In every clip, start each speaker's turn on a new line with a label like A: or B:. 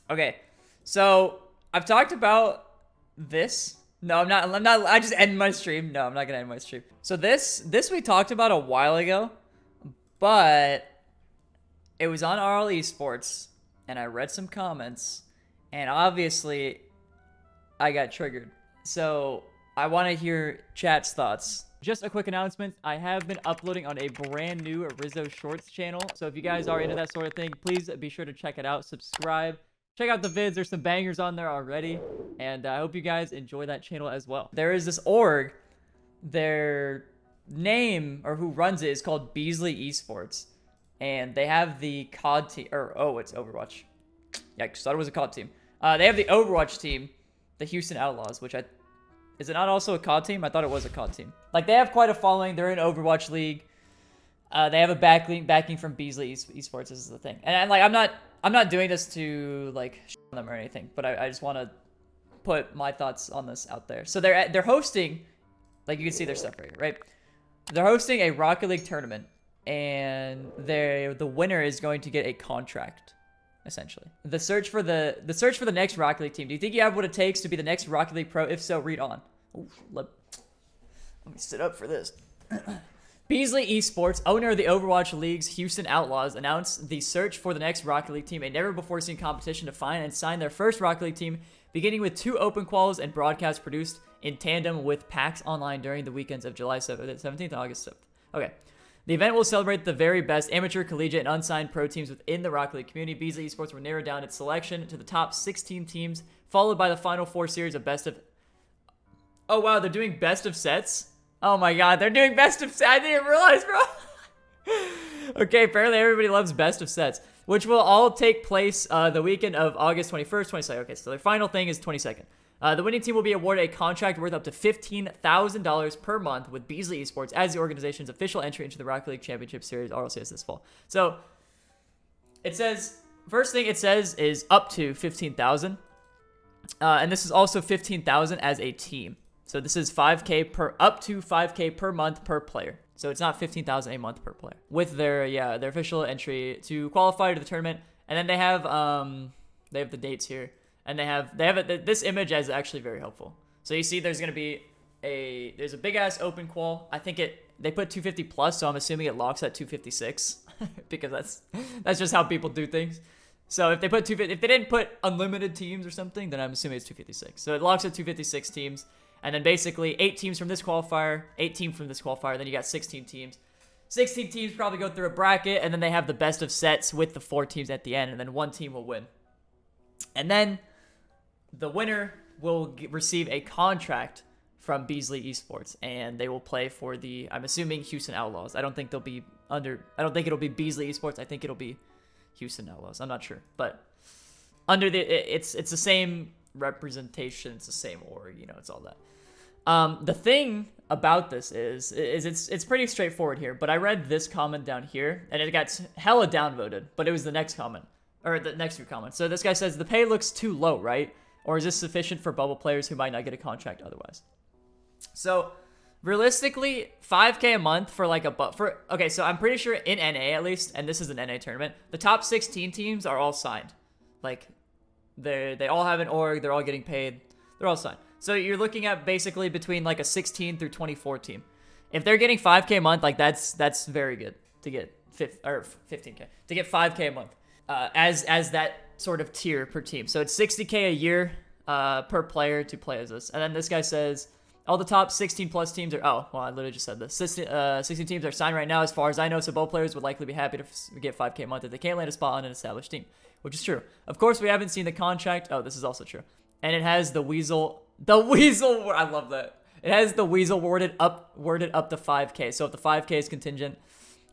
A: Okay, so I've talked about this. No, I'm not. I'm not. I just end my stream. No, I'm not gonna end my stream. So this we talked about a while ago, but it was on RL Esports, and I read some comments, and obviously, I got triggered. So I want to hear chat's thoughts. Just a quick announcement, I have been uploading on a brand new Rizzo Shorts channel, so if you guys are into that sort of thing, please be sure to check it out, subscribe, check out the vids, there's some bangers on there already, and I hope you guys enjoy that channel as well. There is this org, their name, or who runs it, is called Beasley Esports, and they have the COD team, it's Overwatch. Yikes, thought it was a COD team. They have the Overwatch team, the Houston Outlaws, which is it not also a COD team? I thought it was a COD team. Like, they have quite a following. They're in Overwatch League. They have a backing from Beasley Esports. This is the thing. And like, I'm not doing this to like on them or anything, but I just want to put my thoughts on this out there. So they're hosting, like you can see their stuff right? They're hosting a Rocket League tournament, and the winner is going to get a contract. Essentially, the search for the next Rocket League team. Do you think you have what it takes to be the next Rocket League pro? If so, read on. Ooh, let me sit up for this. Beasley Esports, owner of the Overwatch League's Houston Outlaws, announced the search for the next Rocket League team, a never-before-seen competition to find and sign their first Rocket League team, beginning with 2 open quals and broadcasts produced in tandem with PAX Online during the weekends of July 17th and August 7th. Okay. The event will celebrate the very best amateur, collegiate, and unsigned pro teams within the Rocket League community. Beasley Esports will narrow down its selection to the top 16 teams, followed by the final 4 series of best of... Oh, wow, they're doing best of sets? Oh my god, they're doing best of sets. I didn't realize, bro. Okay, apparently everybody loves best of sets, which will all take place the weekend of August 21st, 22nd. Okay, so the final thing is 22nd. The winning team will be awarded a contract worth up to $15,000 per month with Beasley Esports as the organization's official entry into the Rocket League Championship Series RLCS this fall. So it says, first thing it says is up to $15,000, and this is also $15,000 as a team. So this is up to 5K per month per player. So it's not $15,000 a month per player with their official entry to qualify to the tournament, and then they have the dates here. And they have this image is actually very helpful. So you see there's going to be there's a big ass open qual. I think they put 250 plus, so I'm assuming it locks at 256 because that's just how people do things. So if they didn't put unlimited teams or something, then I'm assuming it's 256. So it locks at 256 teams, and then basically 8 teams from this qualifier, 8 teams from this qualifier, then you got 16 teams. 16 teams probably go through a bracket, and then they have the best of sets with the 4 teams at the end, and then 1 team will win. And then the winner will receive a contract from Beasley Esports, and they will play for I'm assuming, Houston Outlaws. I don't think it'll be Beasley Esports. I think it'll be Houston Outlaws. I'm not sure, but it's the same representation. It's the same org. It's all that. The thing about this is it's pretty straightforward here. But I read this comment down here, and it got hella downvoted. But it was the next comment, or the next few comments. So this guy says the pay looks too low, right? Or is this sufficient for bubble players who might not get a contract otherwise? So, realistically, 5K a month for like okay, so I'm pretty sure in NA at least, and this is an NA tournament, the top 16 teams are all signed. Like, they all have an org, they're all getting paid, they're all signed. So you're looking at basically between like a 16 through 24 team. If they're getting 5K a month, like that's very good to get 15K, to get 5K a month as that sort of tier per team. So it's 60K a year per player to play as this. And then this guy says all the top 16 plus teams are, I literally just said this. 16 teams are signed right now as far as I know, so both players would likely be happy to get 5K a month if they can't land a spot on an established team, which is true. Of course, we haven't seen the contract. Oh, this is also true. And it has the Weasel, I love that. It has the Weasel worded up to 5K. So if the 5K is contingent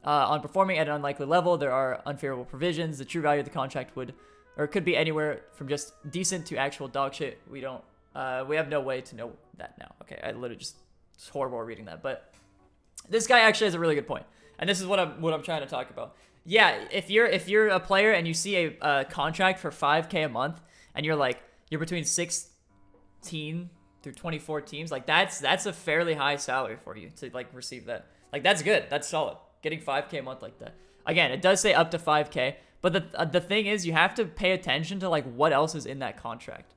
A: on performing at an unlikely level, there are unfavorable provisions. The true value of the contract could be anywhere from just decent to actual dog shit. We have no way to know that now. Okay, I literally it's horrible reading that, but this guy actually has a really good point, and this is what I'm trying to talk about. Yeah, if you're a player and you see a contract for 5K a month, and you're between 16 through 24 teams, like that's a fairly high salary for you to like receive that. Like that's good, that's solid. Getting 5K a month like that. Again, it does say up to 5K. But the thing is, you have to pay attention to like what else is in that contract.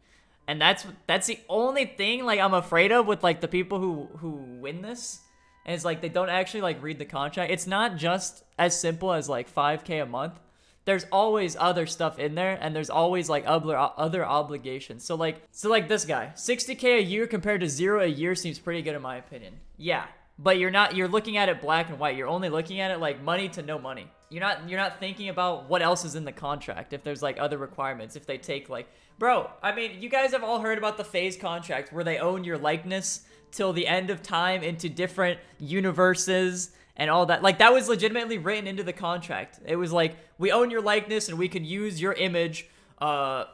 A: And that's the only thing like I'm afraid of with like the people who win this. And it's like they don't actually like read the contract. It's not just as simple as like 5K a month. There's always other stuff in there, and there's always like other obligations. So like this guy, 60K a year compared to 0 a year seems pretty good in my opinion. Yeah, but you're looking at it black and white. You're only looking at it like money to no money. You're not thinking about what else is in the contract. If there's like other requirements, if they take like, bro, I mean, you guys have all heard about the phase contract where they own your likeness till the end of time into different universes and all that. Like, that was legitimately written into the contract. It was like, we own your likeness and we can use your image, you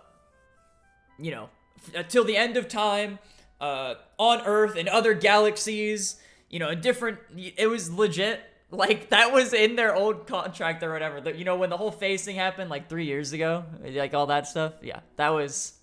A: know, till the end of time, on Earth and other galaxies, you know, different. It was legit. Like, that was in their old contract or whatever. You know, when the whole phase thing happened like 3 years ago, like all that stuff. Yeah, that was.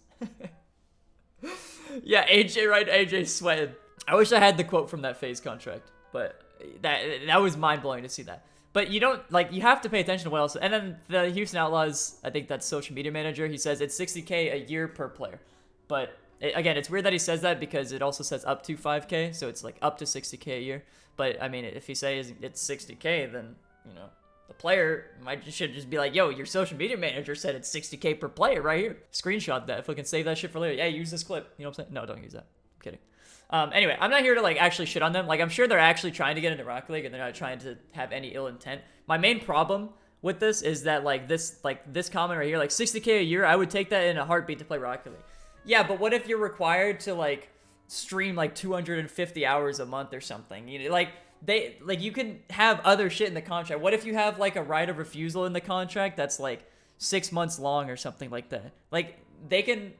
A: Yeah, AJ, right? AJ sweated. I wish I had the quote from that phase contract, but that was mind-blowing to see that. But you don't, like, you have to pay attention to what else. And then the Houston Outlaws, I think that's social media manager, he says it's 60K a year per player. But again, it's weird that he says that because it also says up to 5K, so it's like up to 60K a year. But I mean, if he says it's 60K, then, you know, the player should just be like, yo, your social media manager said it's 60K per player right here. Screenshot that if we can save that shit for later. Yeah, use this clip. You know what I'm saying? No, don't use that. I'm kidding. Anyway, I'm not here to like actually shit on them. Like, I'm sure they're actually trying to get into Rocket League and they're not trying to have any ill intent. My main problem with this is that like this comment right here, like 60K a year, I would take that in a heartbeat to play Rocket League. Yeah, but what if you're required to like stream like 250 hours a month or something? You know, like you can have other shit in the contract. What if you have like a right of refusal in the contract that's like 6 months long or something like that? Like, they can,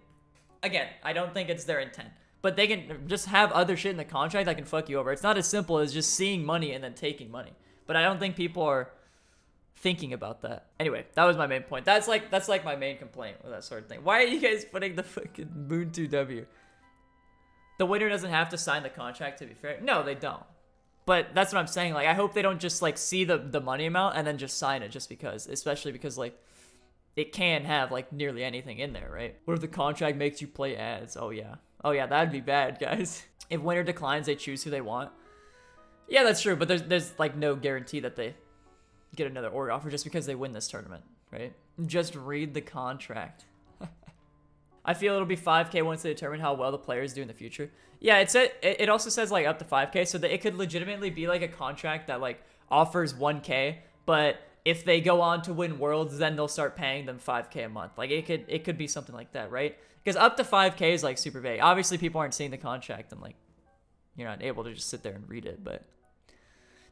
A: again, I don't think it's their intent, but they can just have other shit in the contract that can fuck you over. It's not as simple as just seeing money and then taking money. But I don't think people are thinking about that. Anyway, that was my main point. That's like my main complaint with that sort of thing. Why are you guys putting the fucking Moon 2W? The winner doesn't have to sign the contract, to be fair. No, they don't. But that's what I'm saying. Like, I hope they don't just like see the money amount and then just sign it just because, especially because like it can have like nearly anything in there, right? What if the contract makes you play ads? Oh yeah, that'd be bad, guys. If winner declines, they choose who they want. Yeah, that's true, but there's like no guarantee that they get another org offer just because they win this tournament, right? Just read the contract. I feel it'll be 5K once they determine how well the players do in the future. Yeah, it also says like up to 5K, so that it could legitimately be like a contract that like offers 1K, but if they go on to win Worlds, then they'll start paying them 5K a month. Like, it could be something like that, right? Because up to 5K is like super vague. Obviously, people aren't seeing the contract and like you're not able to just sit there and read it, but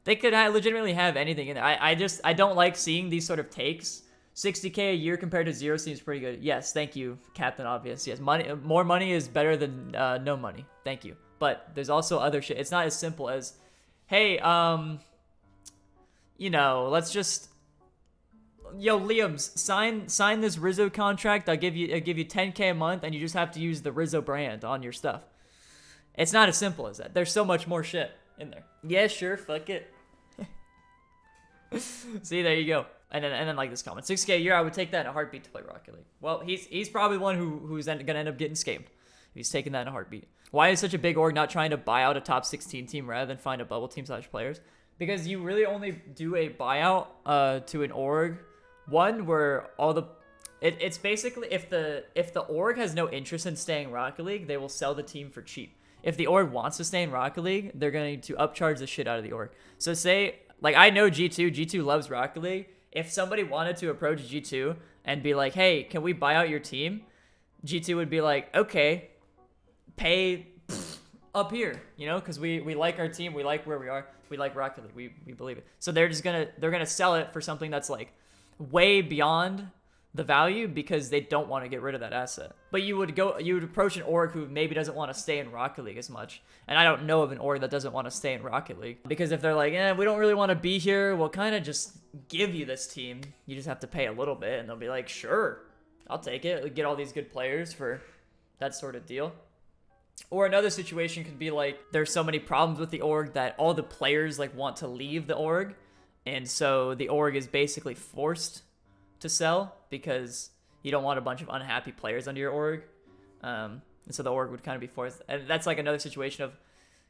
A: they could legitimately have anything in there. I don't like seeing these sort of takes. 60K a year compared to 0 seems pretty good. Yes, thank you, Captain Obvious. Yes, more money is better than no money. Thank you. But there's also other shit. It's not as simple as, hey, you know, let's just, yo, Liams, sign this Rizzo contract. I'll give you 10K a month, and you just have to use the Rizzo brand on your stuff. It's not as simple as that. There's so much more shit in there. Yeah, sure, fuck it. See, there you go. And then like this comment, 6K a year, I would take that in a heartbeat to play Rocket League. Well, he's probably one who's gonna end up getting scammed. He's taking that in a heartbeat. Why is such a big org not trying to buy out a top 16 team rather than find a bubble team / players? Because you really only do a buyout to an org, one where all the it's basically if the org has no interest in staying Rocket League, they will sell the team for cheap. If the org wants to stay in Rocket League, they're going to upcharge the shit out of the org. So say, like, I know G2 loves Rocket League. If somebody wanted to approach G2 and be like, hey, can we buy out your team? G2 would be like, okay, pay up here, you know, because we like our team, we like where we are, we like Rocket League, we believe it. So they're gonna sell it for something that's like way beyond the value because they don't want to get rid of that asset. But you would approach an org who maybe doesn't want to stay in Rocket League as much. And I don't know of an org that doesn't want to stay in Rocket League. Because if they're like, we don't really want to be here, we'll kind of just give you this team. You just have to pay a little bit. And they'll be like, sure, I'll take it. Get all these good players for that sort of deal. Or another situation could be like, there's so many problems with the org that all the players like want to leave the org. And so the org is basically forced to sell because you don't want a bunch of unhappy players under your org. And so the org would kind of be forced. And that's like another situation of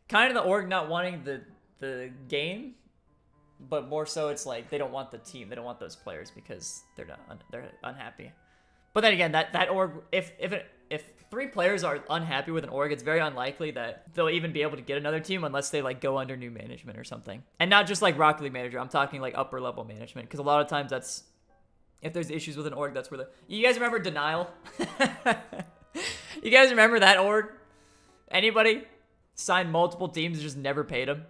A: kind of the org not wanting the game, but more so it's like they don't want the team. They don't want those players because they're unhappy. But then again, that org, if 3 players are unhappy with an org, it's very unlikely that they'll even be able to get another team unless they like go under new management or something. And not just like Rocket League manager. I'm talking like upper level management, because a lot of times that's, if there's issues with an org, that's where you guys remember Denial? You guys remember that org? Anybody? Signed multiple teams and just never paid them?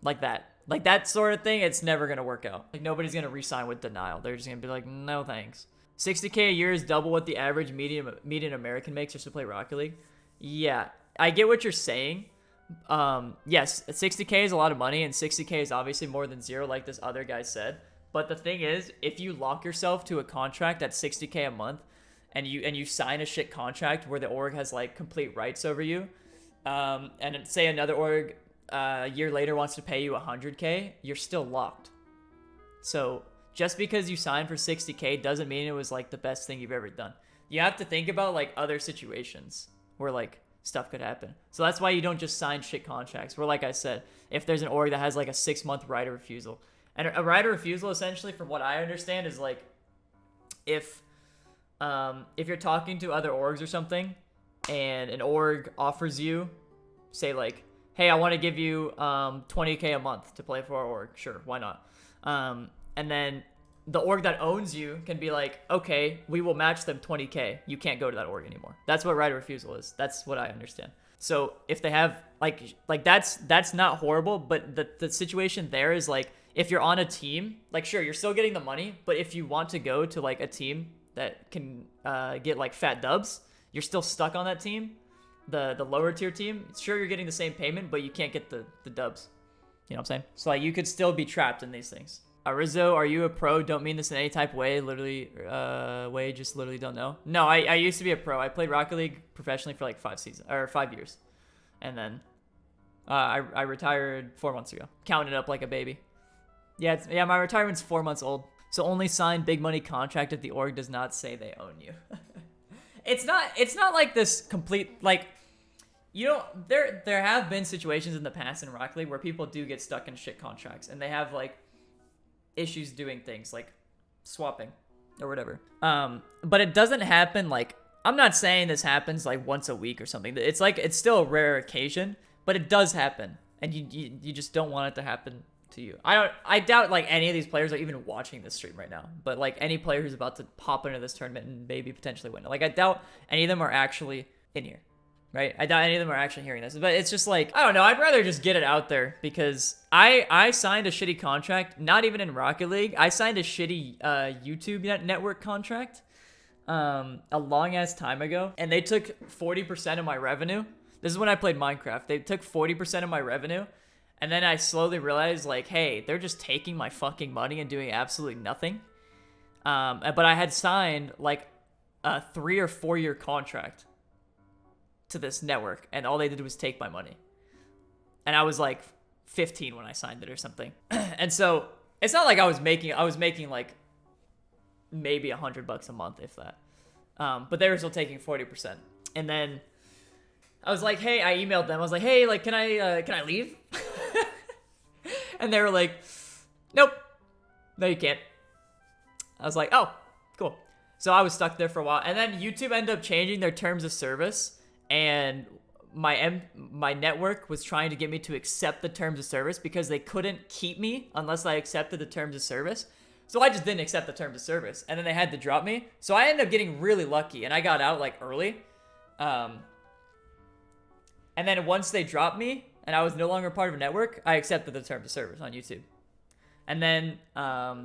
A: Like that. Like that sort of thing, it's never going to work out. Like nobody's going to re-sign with Denial. They're just going to be like, no thanks. 60K a year is double what the average median American makes just to play Rocket League. Yeah, I get what you're saying. Yes, 60K is a lot of money, and 60K is obviously more than 0, like this other guy said. But the thing is, if you lock yourself to a contract at 60K a month, and you sign a shit contract where the org has like complete rights over you, and say another org a year later wants to pay you 100K, you're still locked. So just because you signed for 60K doesn't mean it was like the best thing you've ever done. You have to think about like other situations where like stuff could happen. So that's why you don't just sign shit contracts. Where, like I said, if there's an org that has like a 6-month right of refusal, and a right of refusal essentially, from what I understand, is like if you're talking to other orgs or something, and an org offers you, say like, hey, I want to give you 20K a month to play for our org. Sure, why not? And then the org that owns you can be like, okay, we will match them 20K. You can't go to that org anymore. That's what right of refusal is. That's what I understand. So if they have like that's not horrible, but the situation there is like, if you're on a team, like sure, you're still getting the money, but if you want to go to like a team that can get like fat dubs, you're still stuck on that team. The lower tier team, sure, you're getting the same payment, but you can't get the dubs. You know what I'm saying? So like you could still be trapped in these things. Rizzo, are you a pro? Don't mean this in any type of way. Literally, just literally don't know. No, I used to be a pro. I played Rocket League professionally for like 5 years. And then I retired 4 months ago. Counting it up like a baby. Yeah, my retirement's 4 months old. So only sign big money contract if the org does not say they own you. It's not like this complete, like, you know, there have been situations in the past in Rocket League where people do get stuck in shit contracts and they have like issues doing things like swapping or whatever. But it doesn't happen like, I'm not saying this happens like once a week or something. It's like, it's still a rare occasion, but it does happen, and you just don't want it to happen to you. I doubt like any of these players are even watching this stream right now, but like any player who's about to pop into this tournament and maybe potentially win it, like I doubt any of them are actually in here, right? I doubt any of them are actually hearing this, but it's just like, I don't know, I'd rather just get it out there, because I signed a shitty contract, not even in Rocket League. I signed a shitty YouTube network contract a long ass time ago, and they took 40% of my revenue. This is when I played Minecraft. They took 40% of my revenue. And then I slowly realized, like, hey, they're just taking my fucking money and doing absolutely nothing. But I had signed, like, a 3 or 4 year contract to this network, and all they did was take my money. And I was, like, 15 when I signed it or something. And so, it's not like I was making, like, maybe $100 a month, if that. But they were still taking 40%. And then I was like, hey, I emailed them. I was like, hey, like, can I leave? And they were like, nope, no, you can't. I was like, oh, cool. So I was stuck there for a while. And then YouTube ended up changing their terms of service. And my network was trying to get me to accept the terms of service because they couldn't keep me unless I accepted the terms of service. So I just didn't accept the terms of service. And then they had to drop me. So I ended up getting really lucky. And I got out like early. And then once they dropped me, and I was no longer part of a network, I accepted the terms of service on YouTube. And then I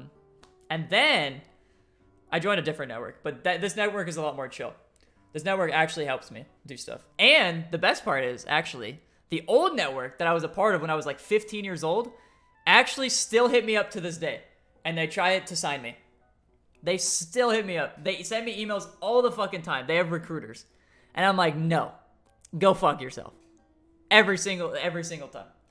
A: joined a different network, but this network is a lot more chill. This network actually helps me do stuff. And the best part is, actually, the old network that I was a part of when I was like 15 years old actually still hit me up to this day. And they try to sign me. They still hit me up. They send me emails all the fucking time. They have recruiters. And I'm like, no, go fuck yourself. Every single time.